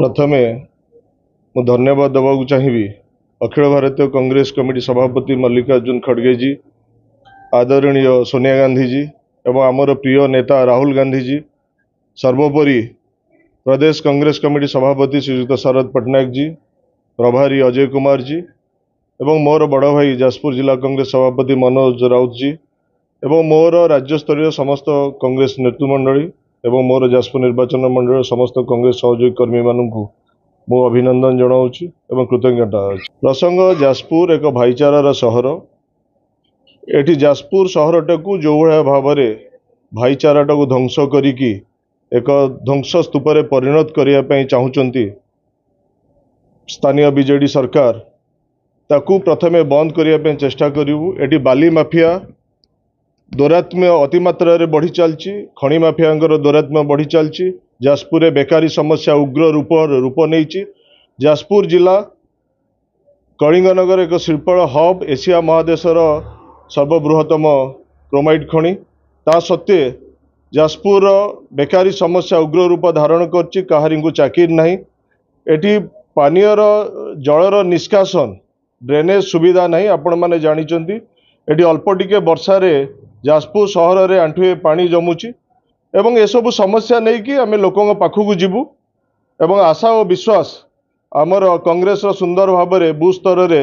प्रथमे मु धन्यवाद देवाक चाहिए अखिल भारतीय कांग्रेस कमिटी सभापति मल्लिकार्जुन खड़गे जी, आदरणीय सोनिया गांधी जी एवं आमर प्रिय नेता राहुल गांधी जी, सर्वोपरि प्रदेश कांग्रेस कमिटी सभापति श्रीयुक्त शरद पट्टनायक जी, प्रभारी अजय कुमार जी एवं मोर बड़ भाई जाजपुर जिला कांग्रेस सभापति मनोज राउत जी एवं मोर राज्य स्तरीय समस्त कांग्रेस नेतृमंडली एवं मोर जाजपुर निर्वाचन मंडल समस्त कांग्रेस सहयोगी कर्मी मानू मु अभिनंदन जनाऊँगी एवं कृतज्ञता अच्छी। प्रसंग जाजपुर एक भाईचारार सहर। एटी जाजपुर सहरटा को जो भाया भाव में भाईचाराटा को ध्वंस करिकी एक ध्वंस स्तूप परिणत करने चाहूँगी स्थानीय बीजेडी सरकार ताकू प्रथमे बंद करने चेष्टा करूँ। एटी बाली माफिया दौरात्म्य अतिमात्रा बढ़ी चलती, खनि माफिया दौरात्म्य बढ़ी चलती, जाजपुर बेकारी समस्या उग्र रूप नहीं। जाजपुर जिला कलिंगनगर एक शिल्प हब, एशिया महादेशर सर्वबृहत्तम क्रोमाइट खनि, ता सत्वे जाजपुर बेकारी समस्या उग्र रूप धारण करछि। काहारी को चाकरी नहीं, एटी पानीयर जलर निष्कासन ड्रेनेज सुविधा नहीं। आपण माने जानिचंती एटी अल्प टिके वर्षा रे जाजपुर सहर रे आंठुए पानी जमुची एवं ए सब समस्या नहीं कि आम लोकों पाखक जीवु एवं आशा और विश्वास आमर कांग्रेस सुंदर भाव में बूथ स्तर रे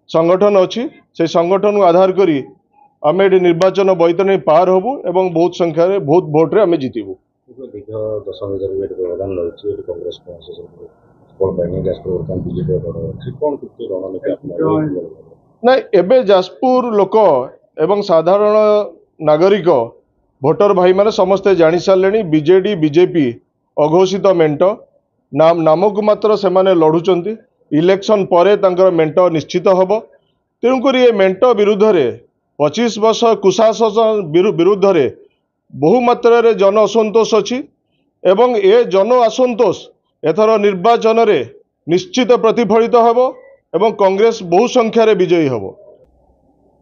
संगठन अच्छी से संगठन को आधार करी आम ये निर्वाचन बैतरणी पार हबू एवं बहुत संख्यार बहुत भोट्रे आम जीतबू। ना एबे जाजपुर लोक एवं साधारण नागरिक भोटर भाई माने समस्ते जानी सारे बीजेडी बीजेपी अघोषित मेंट नामक मात्र से माने लड़ुचंती। इलेक्शन परे तांकर मेंट निश्चित हब। तेणुक ये मेंट विरुद्ध रे 25 वर्ष कुशासन विरुद्ध रे बहु मात्रा जन असंतोष अच्छी एवं ए जन असंतोष एथर निर्वाचन रे निश्चित प्रतिफलित हब एवं कांग्रेस बहु संख्यार विजयी हब।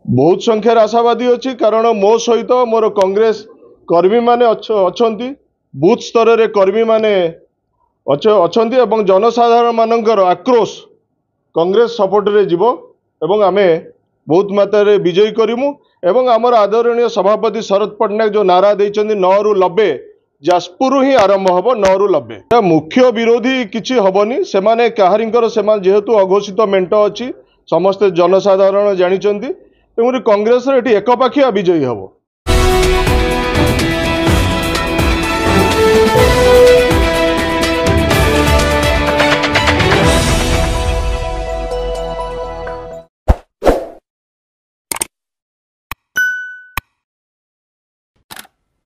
बहुत संख्यार आशावादी अच्छी कारण मो सहित मोर कांग्रेस कर्मी माने अछंती, बूथ स्तर रे कर्मी माने अछंती एवं जनसाधारण मानकर आक्रोश कांग्रेस सपोर्ट रे जीवो एवं आमे बहुत मात्रा रे विजयी करिमु एवं आमर आदरणीय सभापति शरद पट्टनायक जो नारा देइचंदी 9 रु 90 जाजपुर ही आरंभ हब 9 रु 90। मुख्य विरोधी किछि हबनी, सेमाने काहारिंकर सेमान जेहेतु अघोषित मेंट अच्छी समस्त जनसाधारण जानिचंदी तेणु कांग्रेस एटी एकपाखिया विजयी हब।